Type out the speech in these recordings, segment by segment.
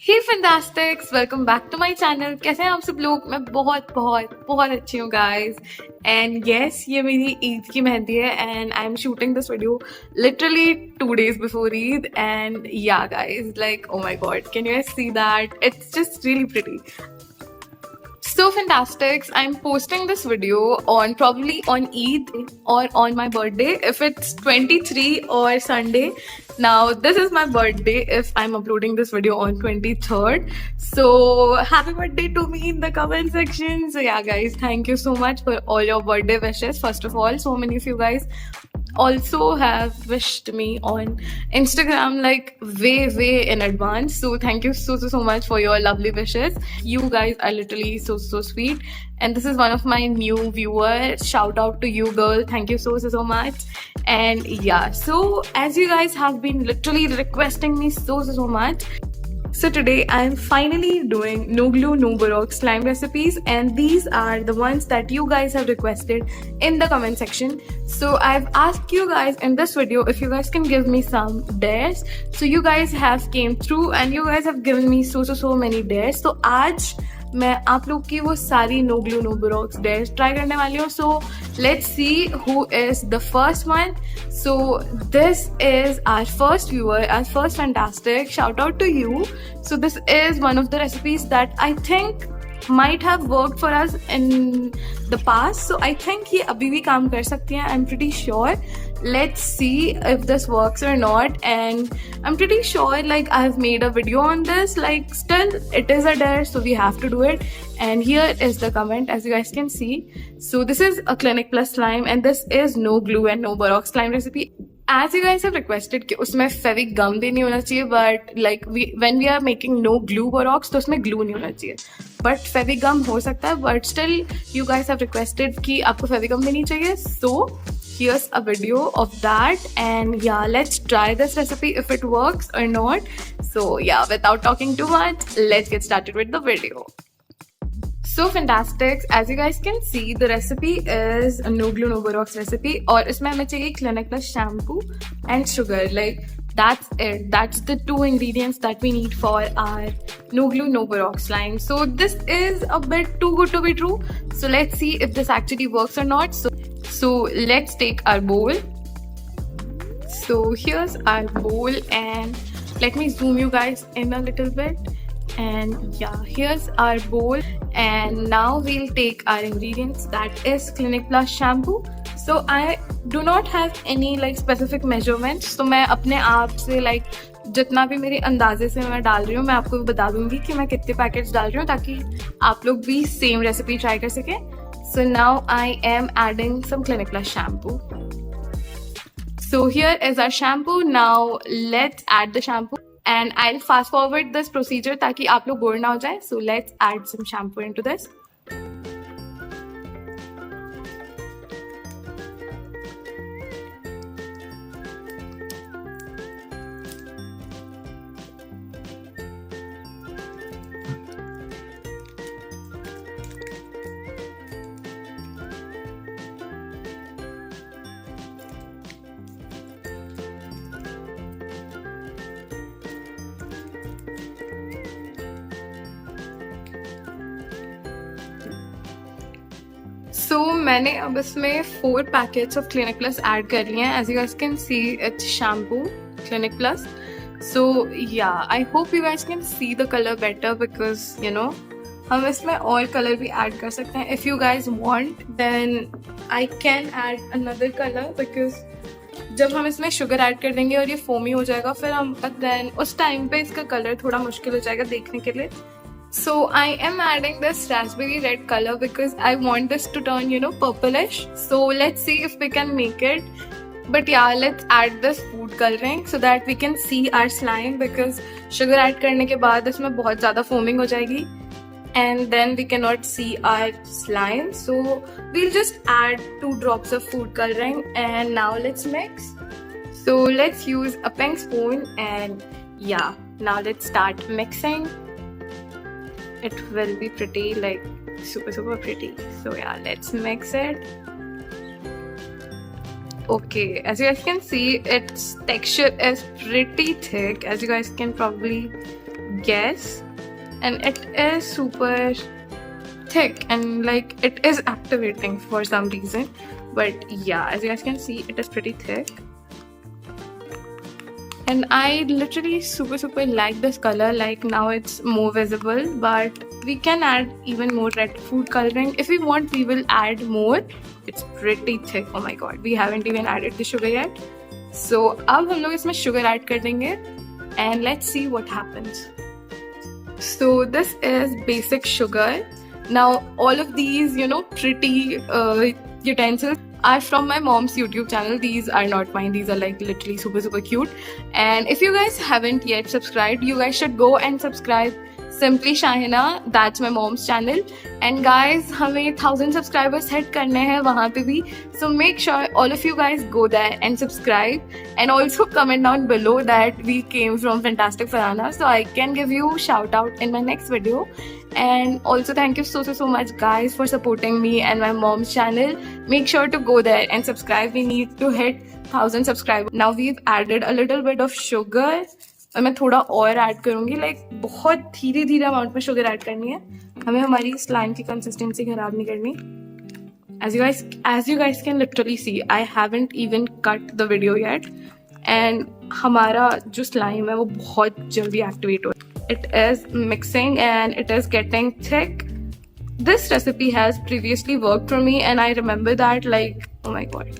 Hey fantastics, welcome back to my channel. कैसे हैं आप सब लोग? मैं बहुत बहुत बहुत अच्छी हूँ गाइस। एंड यस, ये मेरी ईद की मेहंदी है and I am shooting this video literally 2 days before Eid. And ya guys, like oh my God, can you see that? It's just really pretty. So fantastics, I'm posting this video on probably on Eid or on my birthday if it's 23 or Sunday. Now this is my birthday if I'm uploading this video on 23rd. So happy birthday to me in the comment section. So yeah guys, thank you so much for all your birthday wishes. First of all, so many of you guys also have wished me on Instagram like way in advance. So thank you so much for your lovely wishes. You guys are literally so sweet. And this is one of my new viewers. Shout out to you girl. Thank you so much. And yeah, so as you guys have been literally requesting me so much, so today I'm finally doing no glue no borax slime recipes, and these are the ones that you guys have requested in the comment section. So I've asked you guys in this video if you guys can give me some dares. So you guys have came through and you guys have given me so many dares. So आज मैं आप लोग की वो सारी no glue no borax dares try करने वाली हूँ. So let's see who is the first one. So this is our first viewer, our first fantastic. Shout out to you. So this is one of the recipes that I think might have worked for us in the past. So I think ये अभी भी काम कर सकती हैं. I'm pretty sure. Let's see if this works or not. And I'm pretty sure like I've made a video on this. Like still it is a dare, so we have to do it. And here is the comment, as you guys can see. So this is a Clinic Plus slime and this is no glue and no borax slime recipe. As you guys have requested कि उसमें फेविक गम भी नहीं होना चाहिए, but like when we are making no glue borax तो उसमें glue नहीं होना चाहिए, but फेविक गम हो सकता है. But still you guys have requested कि आपको फेविक गम भी नहीं चाहिए. So here's a video of that, and yeah, let's try this recipe if it works or not. So yeah, without talking too much, let's get started with the video. So fantastic, as you guys can see, the recipe is a no glue no borax recipe और इसमें हमें चाहिए Clinic Plus shampoo and sugar. Like that's it. That's the 2 ingredients that we need for our no glue no borax slime. So this is a bit too good to be true. So let's see if this actually works or not. So let's take our bowl. So here's our bowl, and let me zoom you guys in a little bit. And yeah, here's our bowl, and now we'll take our ingredients, that is Clinic Plus shampoo. So I do not have any like specific measurements. So मैं अपने आप से like जितना भी मेरे अंदाजे से मैं डाल रही हूँ, मैं आपको बता दूंगी कि मैं कितने पैकेट्स डाल रही हूँ ताकि आप लोग भी सेम रेसिपी ट्राई कर सकें. So now I am adding some Clinic Plus shampoo. So here is our shampoo. Now let's add the shampoo. And I'll fast forward this procedure ताकि आप लोग बोर ना हो जाए. So let's add some shampoo into this. So मैंने अब इसमें 4 packets of Clinic Plus add कर लिए हैं. As you guys can see, it's shampoo Clinic Plus. So yeah, I hope you guys can see the color better because you know हम इसमें और colour भी ऐड कर सकते हैं. If you guys want, then I can add another color because जब हम इसमें शुगर ऐड कर देंगे और ये फोमी हो जाएगा, फिर हम then उस टाइम पे इसका कलर थोड़ा मुश्किल हो जाएगा देखने के लिए. So I am adding this raspberry red color because I want this to turn, you know, purplish. So let's see if we can make it. But yeah, let's add this food coloring so that we can see our slime because sugar add करने के बाद इसमें बहुत ज़्यादा foaming हो जाएगी and then we cannot see our slime. So we'll just add 2 drops of food coloring and now let's mix. So let's use a pink spoon and yeah, now let's start mixing. It will be pretty, like super pretty. So yeah, let's mix it. Okay, as you guys can see, its texture is pretty thick, as you guys can probably guess, and it is super thick and like it is activating for some reason. But yeah, as you guys can see, it is pretty thick. And I literally super like this color. Like now it's more visible, but we can add even more red food coloring if we want. We will add more. It's pretty thick. Oh my god, we haven't even added the sugar yet. So अब हम लोग इसमें sugar add कर देंगे and let's see what happens. So this is basic sugar. Now all of these, you know, pretty utensils are from my mom's YouTube channel. These are not mine. These are like literally super cute. And if you guys haven't yet subscribed, you guys should go and subscribe Simply Shahina. That's my mom's channel. And guys, हमें 1000 subscribers set करने हैं वहाँ पे भी. So make sure all of you guys go there and subscribe. And also comment down below that we came from Fantastic Farhana, so I can give you shout out in my next video. And also thank you so much guys for supporting me and my mom's channel. Make sure to go there and subscribe. We need to hit 1000 subscribers. Now we've added a little bit of sugar. और मैं थोड़ा और add करूँगी. Like बहुत धीरे amount में sugar add करनी है. हमें हमारी स्लाइम की कंसिस्टेंसी खराब नहीं करनी. As you guys can literally see, I haven't even cut the video yet. And हमारा जो स्लाइम है वो बहुत जल्दी एक्टिवेट हो. It is mixing and it is getting thick. This recipe has previously worked for me and I remember that, like, oh my god.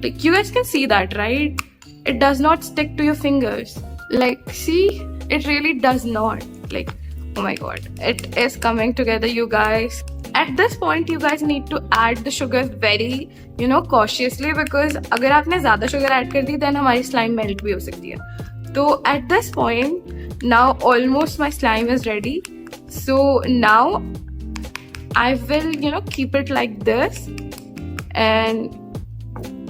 Like you guys can see that, right? It does not stick to your fingers. Like, see, it really does not. Like, oh my god, it is coming together, you guys. At this point, you guys need to add the sugar very, you know, cautiously, because अगर आपने ज़्यादा sugar add कर दी, then हमारी slime melt भी हो सकती है. So at this point, now almost my slime is ready. So now I will, you know, keep it like this. And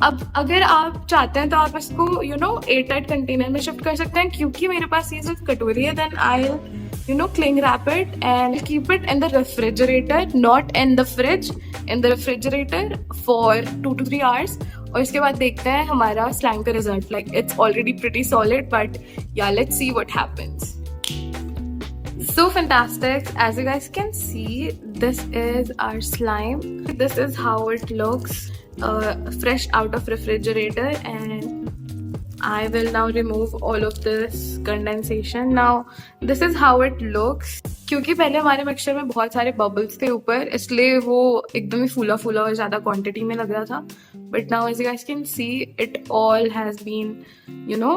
अब अगर आप चाहते हैं तो आप इसको यू नो एयरटाइट कंटेनर में शिफ्ट कर सकते हैं. क्योंकि मेरे पास ये सिर्फ कटोरी है, then I you know cling wrap it and keep it in the refrigerator, not in the fridge, in the refrigerator for 2 to 3 hours. और इसके बाद देखते हैं हमारा स्लाइम का result. Like it's already pretty solid, but ya let's see what happens. So fantastic. As you guys can see, this is our slime. This is how it looks fresh out of refrigerator, and I will now remove all of this condensation. Now this is how it looks. क्योंकि पहले हमारे mixture में बहुत सारे bubbles थे ऊपर, इसलिए वो एकदम ही फूला और ज़्यादा क्वांटिटी में लग रहा था. But now as you guys can see, it all has been, you know,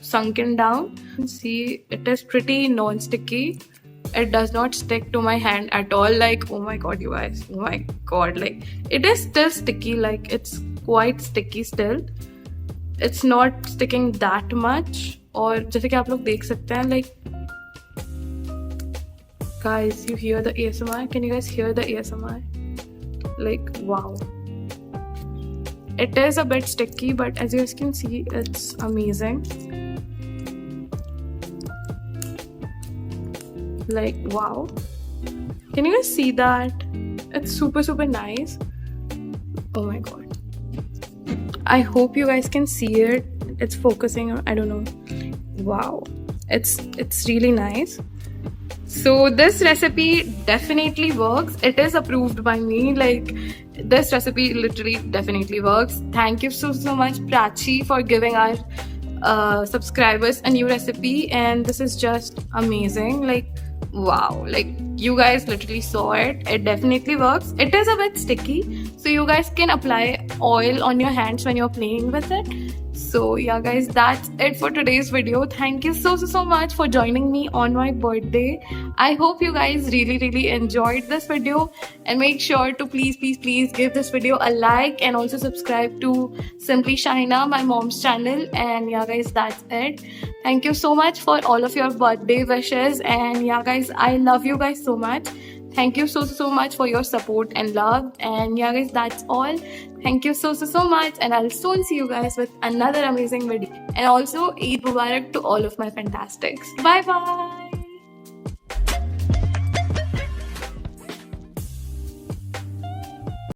sunken down. See, it is pretty non-sticky. It does not stick to my hand at all. Like, oh my god, you guys, oh my god, like it is still sticky. Like it's quite sticky still. It's not sticking that much. और जैसे कि आप लोग देख सकते हैं, like guys, you hear the ASMR? Can you guys hear the ASMR? Like, wow. It is a bit sticky, but as you guys can see, it's amazing. Like, wow. Can you guys see that? It's super nice. Oh my god. I hope you guys can see it. It's focusing on, I don't know. Wow. It's really nice. So this recipe definitely works. It is approved by me. Like, this recipe literally definitely works. Thank you so much, Prachi, for giving our subscribers a new recipe. And this is just amazing. Like, wow. Like, you guys literally saw it. It definitely works. It is a bit sticky, so you guys can apply oil on your hands when you're playing with it. So yeah guys, that's it for today's video. Thank you so much for joining me on my birthday. I hope you guys really enjoyed this video, and make sure to please give this video a like, and also subscribe to Simply Shahina, my mom's channel. And yeah guys, that's it. Thank you so much for all of your birthday wishes, and yeah guys, I love you guys so much. Thank you so much for your support and love. And yeah guys, that's all. Thank you so much, and I'll soon see you guys with another amazing video. And also Eid Mubarak to all of my fantastics. Bye.